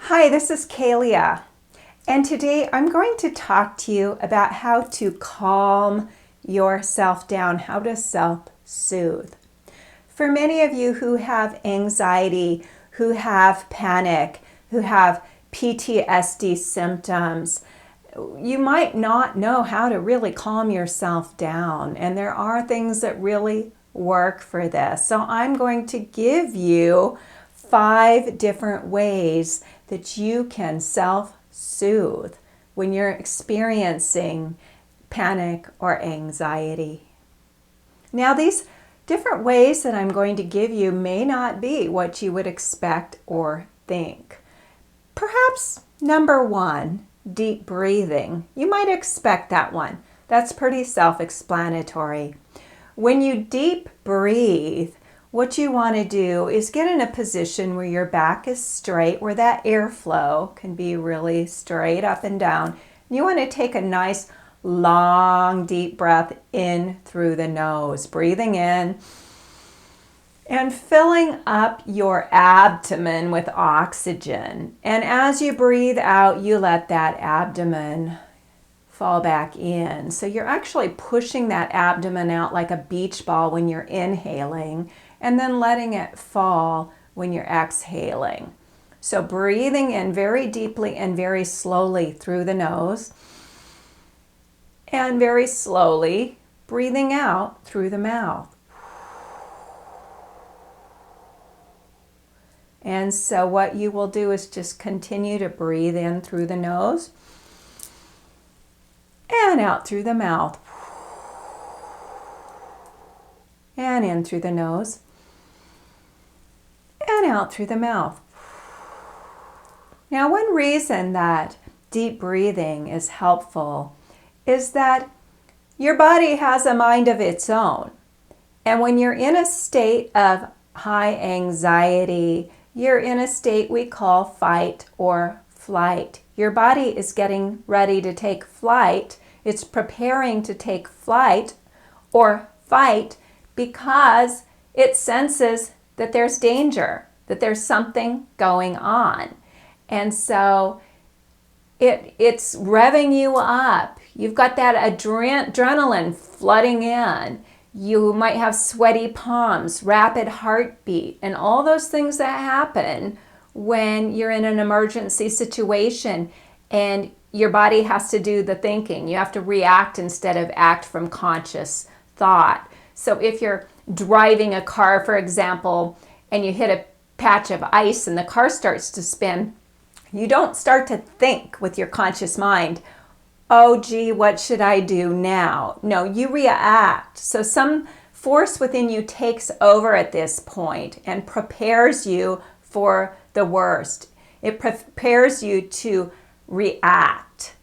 Hi, this is Kaleah, and today I'm going to talk to you about how to calm yourself down, how to self-soothe. For many of you who have anxiety, who have panic, who have PTSD symptoms, you might not know how to really calm yourself down, and there are things that really work for this. So I'm going to give you 5 different ways that you can self-soothe when you're experiencing panic or anxiety. Now, these different ways that I'm going to give you may not be what you would expect or think. Perhaps number 1, deep breathing. You might expect that one. That's pretty self-explanatory. When you deep breathe, what you want to do is get in a position where your back is straight, where that airflow can be really straight up and down. You want to take a nice, long, deep breath in through the nose, breathing in and filling up your abdomen with oxygen. And as you breathe out, you let that abdomen fall back in. So you're actually pushing that abdomen out like a beach ball when you're inhaling, and then letting it fall when you're exhaling. So breathing in very deeply and very slowly through the nose, and very slowly breathing out through the mouth. And so what you will do is just continue to breathe in through the nose and out through the mouth. And in through the nose and out through the mouth. Now, one reason that deep breathing is helpful is that your body has a mind of its own. And when you're in a state of high anxiety, you're in a state we call fight or flight. Your body is getting ready to take flight. It's preparing to take flight or fight because it senses that there's danger, that there's something going on. And so it's revving you up. You've got that adrenaline flooding in. You might have sweaty palms, rapid heartbeat, and all those things that happen when you're in an emergency situation and your body has to do the thinking. You have to react instead of act from conscious thought. So if you're driving a car, for example, and you hit a patch of ice and the car starts to spin, you don't start to think with your conscious mind, oh gee, what should I do now? No, you react. So some force within you takes over at this point and prepares you for the worst. It prepares you to react.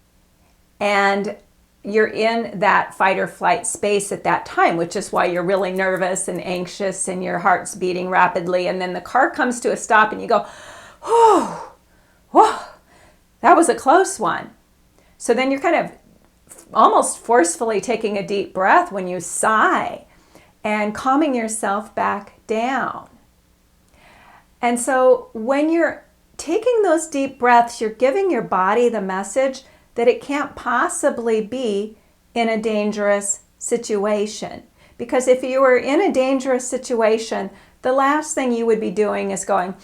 And you're in that fight or flight space at that time, which is why you're really nervous and anxious and your heart's beating rapidly. And then the car comes to a stop and you go, oh, whoa, that was a close one. So then you're kind of almost forcefully taking a deep breath when you sigh and calming yourself back down. And so when you're taking those deep breaths, you're giving your body the message that it can't possibly be in a dangerous situation. Because if you were in a dangerous situation, the last thing you would be doing is going,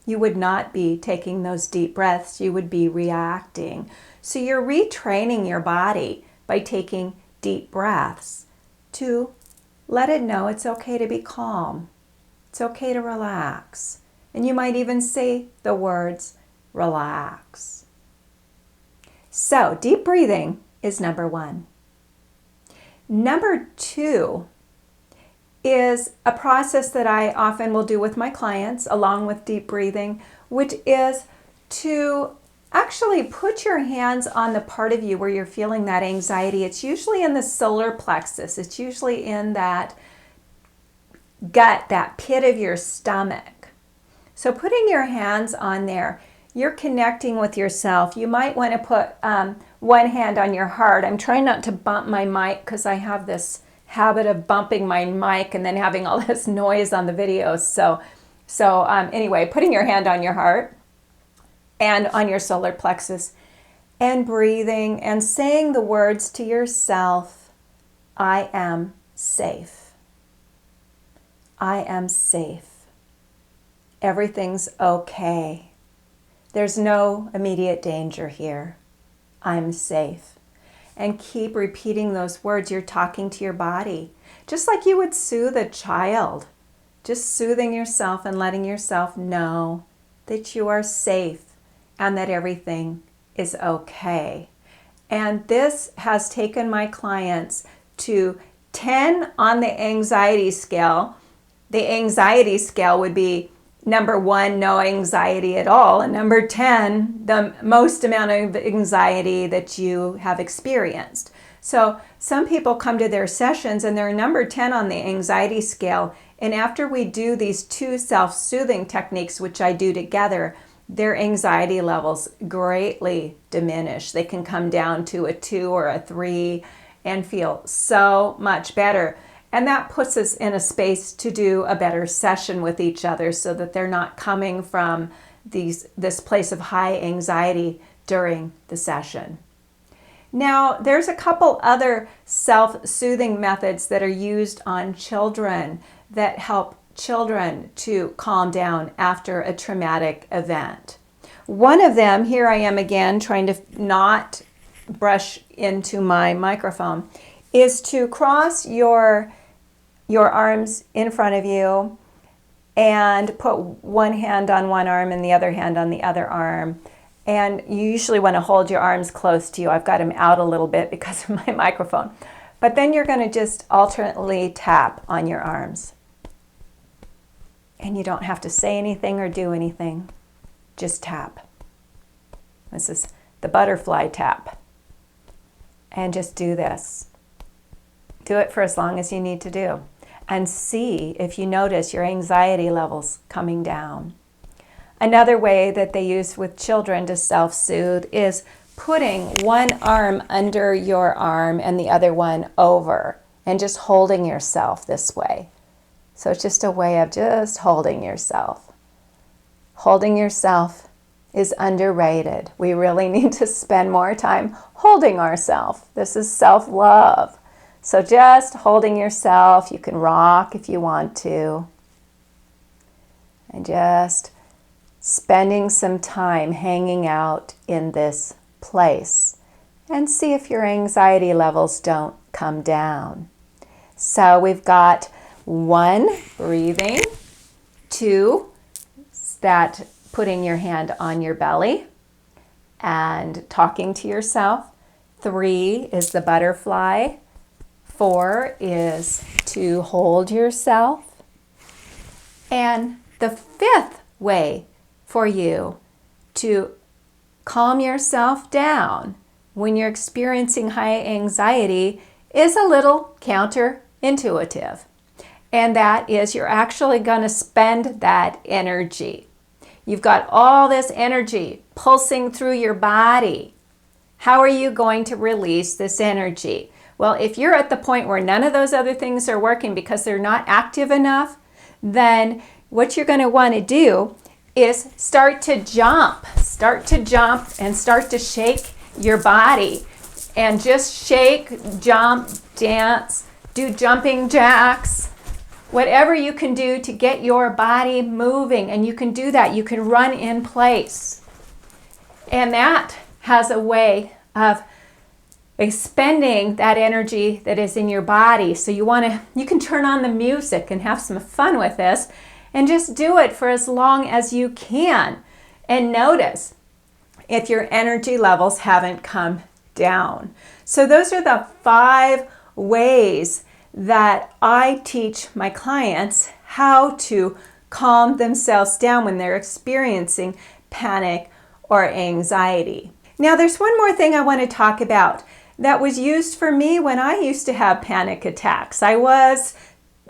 you would not be taking those deep breaths, you would be reacting. So you're retraining your body by taking deep breaths to let it know it's okay to be calm. It's okay to relax. And you might even say the words, relax. So deep breathing is number 1. Number 2 is a process that I often will do with my clients along with deep breathing, which is to actually put your hands on the part of you where you're feeling that anxiety. It's usually in the solar plexus. It's usually in that gut, that pit of your stomach. So putting your hands on there, you're connecting with yourself. You might want to put one hand on your heart. I'm trying not to bump my mic because I have this habit of bumping my mic and then having all this noise on the videos. So So anyway, putting your hand on your heart and on your solar plexus and breathing and saying the words to yourself, I am safe. I am safe. Everything's okay. There's no immediate danger here. I'm safe. And keep repeating those words. You're talking to your body, just like you would soothe a child. Just soothing yourself and letting yourself know that you are safe and that everything is okay. And this has taken my clients to 10 on the anxiety scale. The anxiety scale would be number 1, no anxiety at all, and number 10, the most amount of anxiety that you have experienced. So some people come to their sessions and they're number 10 on the anxiety scale, and after we do these 2 self-soothing techniques, which I do together, their anxiety levels greatly diminish. They can come down to a 2 or a 3 and feel so much better. And that puts us in a space to do a better session with each other so that they're not coming from this place of high anxiety during the session. Now, there's a couple other self-soothing methods that are used on children that help children to calm down after a traumatic event. One of them, here I am again trying to not brush into my microphone, is to cross your arms in front of you and put one hand on one arm and the other hand on the other arm. And you usually want to hold your arms close to you. I've got them out a little bit because of my microphone. But then you're going to just alternately tap on your arms. And you don't have to say anything or do anything. Just tap. This is the butterfly tap. And just do this. Do it for as long as you need to do. And see if you notice your anxiety levels coming down. Another way that they use with children to self-soothe is putting one arm under your arm and the other one over and just holding yourself this way. So it's just a way of just holding yourself. Holding yourself is underrated. We really need to spend more time holding ourselves. This is self-love. So just holding yourself, you can rock if you want to. And just spending some time hanging out in this place. And see if your anxiety levels don't come down. So we've got 1, breathing. 2, that putting your hand on your belly and talking to yourself. 3 is the butterfly. 4 is to hold yourself. And the 5th way for you to calm yourself down when you're experiencing high anxiety is a little counterintuitive. And that is you're actually going to spend that energy. You've got all this energy pulsing through your body. How are you going to release this energy? Well, if you're at the point where none of those other things are working because they're not active enough, then what you're going to want to do is start to jump and start to shake your body. And just shake, jump, dance, do jumping jacks, whatever you can do to get your body moving. And you can do that. You can run in place. And that has a way of expending that energy that is in your body. So you can turn on the music and have some fun with this and just do it for as long as you can. And notice if your energy levels haven't come down. So those are the 5 ways that I teach my clients how to calm themselves down when they're experiencing panic or anxiety. Now there's one more thing I want to talk about that was used for me when I used to have panic attacks. I was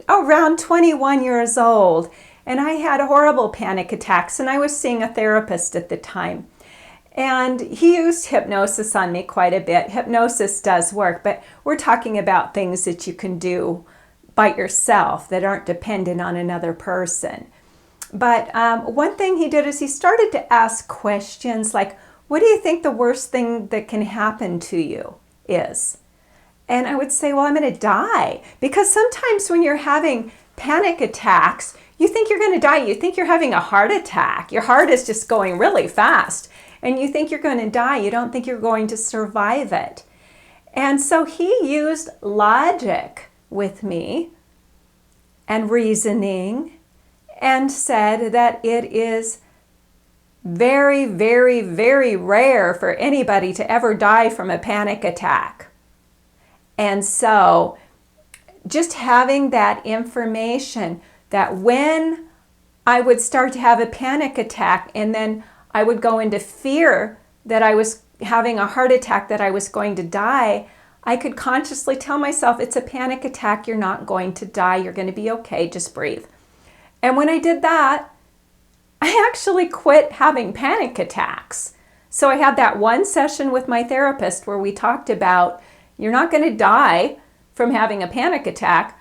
around 21 years old and I had horrible panic attacks, and I was seeing a therapist at the time. And he used hypnosis on me quite a bit. Hypnosis does work, but we're talking about things that you can do by yourself that aren't dependent on another person. But one thing he did is he started to ask questions like, what do you think the worst thing that can happen to you is? And I would say, well, I'm going to die. Because sometimes when you're having panic attacks, you think you're going to die. You think you're having a heart attack. Your heart is just going really fast. And you think you're going to die. You don't think you're going to survive it. And so he used logic with me and reasoning and said that it is very, very, very rare for anybody to ever die from a panic attack. And so just having that information that when I would start to have a panic attack and then I would go into fear that I was having a heart attack, that I was going to die, I could consciously tell myself, it's a panic attack, you're not going to die, you're going to be okay, just breathe. And when I did that, I actually quit having panic attacks. So I had that one session with my therapist where we talked about, you're not going to die from having a panic attack.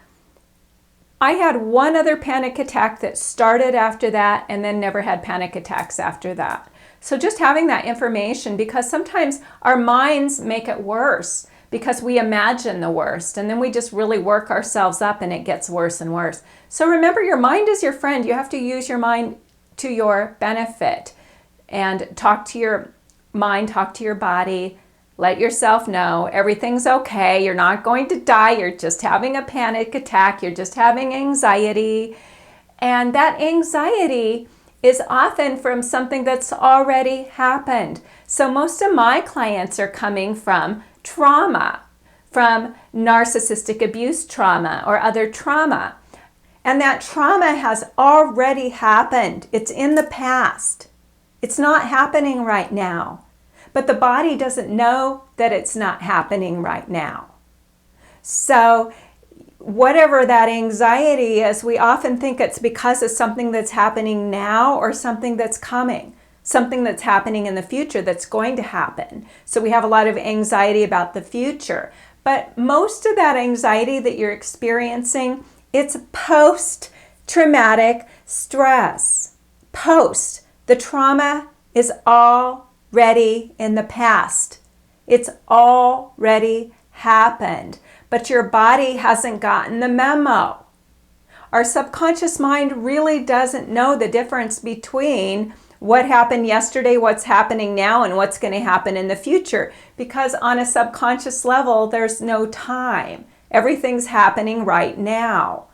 I had one other panic attack that started after that and then never had panic attacks after that. So just having that information, because sometimes our minds make it worse because we imagine the worst and then we just really work ourselves up and it gets worse and worse. So remember, your mind is your friend. You have to use your mind to your benefit and talk to your mind, talk to your body. Let yourself know everything's okay. You're not going to die. You're just having a panic attack. You're just having anxiety. And that anxiety is often from something that's already happened. So most of my clients are coming from trauma, from narcissistic abuse trauma or other trauma. And that trauma has already happened. It's in the past. It's not happening right now. But the body doesn't know that it's not happening right now. So whatever that anxiety is, we often think it's because of something that's happening now or something that's coming, something that's happening in the future that's going to happen. So we have a lot of anxiety about the future. But most of that anxiety that you're experiencing, it's post-traumatic stress. Post. The trauma is already in the past. It's already happened, but your body hasn't gotten the memo. Our subconscious mind really doesn't know the difference between what happened yesterday, what's happening now, and what's going to happen in the future, because on a subconscious level, there's no time. Everything's happening right now.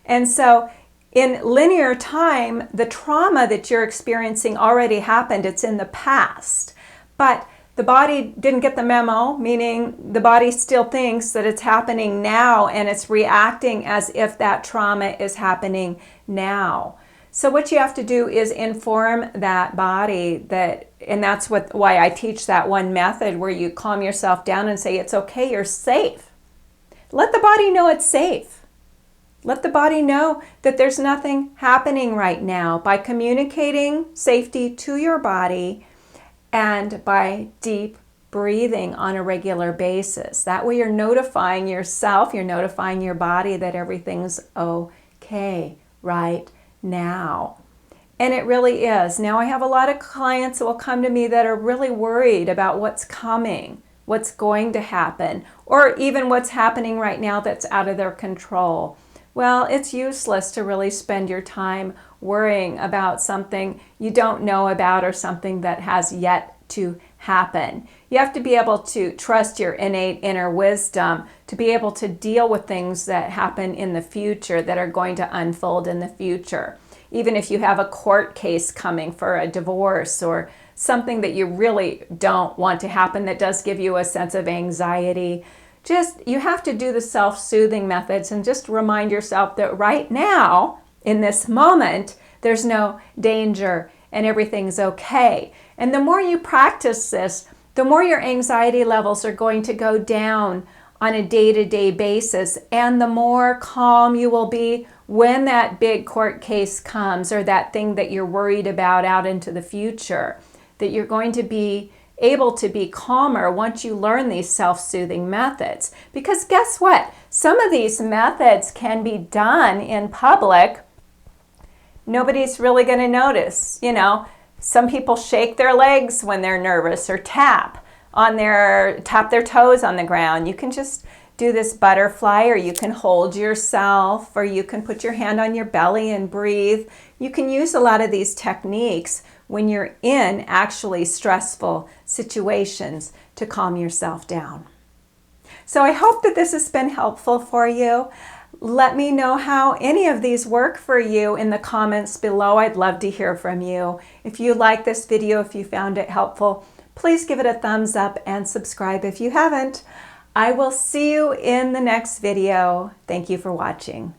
And so in linear time, the trauma that you're experiencing already happened. It's in the past. But the body didn't get the memo, meaning the body still thinks that it's happening now and it's reacting as if that trauma is happening now. So what you have to do is inform that body and that's why I teach that one method where you calm yourself down and say, it's okay, you're safe. Let the body know it's safe. Let the body know that there's nothing happening right now by communicating safety to your body and by deep breathing on a regular basis. That way you're notifying yourself, you're notifying your body that everything's okay right now. And it really is. Now I have a lot of clients that will come to me that are really worried about what's coming, what's going to happen, or even what's happening right now that's out of their control. Well, it's useless to really spend your time worrying about something you don't know about or something that has yet to happen. You have to be able to trust your innate inner wisdom to be able to deal with things that happen in the future, that are going to unfold in the future. Even if you have a court case coming for a divorce or something that you really don't want to happen that does give you a sense of anxiety, you have to do the self-soothing methods and just remind yourself that right now, in this moment, there's no danger and everything's okay. And the more you practice this, the more your anxiety levels are going to go down on a day-to-day basis, and the more calm you will be when that big court case comes or that thing that you're worried about out into the future, that you're going to be able to be calmer once you learn these self-soothing methods. Because guess what? Some of these methods can be done in public nobody's really going to notice. You know, some people shake their legs when they're nervous or tap their toes on the ground. You can just do this butterfly, or you can hold yourself, or you can put your hand on your belly and breathe. You can use a lot of these techniques when you're in actually stressful situations to calm yourself down. So I hope that this has been helpful for you. Let me know how any of these work for you in the comments below. I'd love to hear from you. If you like this video, if you found it helpful, please give it a thumbs up and subscribe if you haven't. I will see you in the next video. Thank you for watching.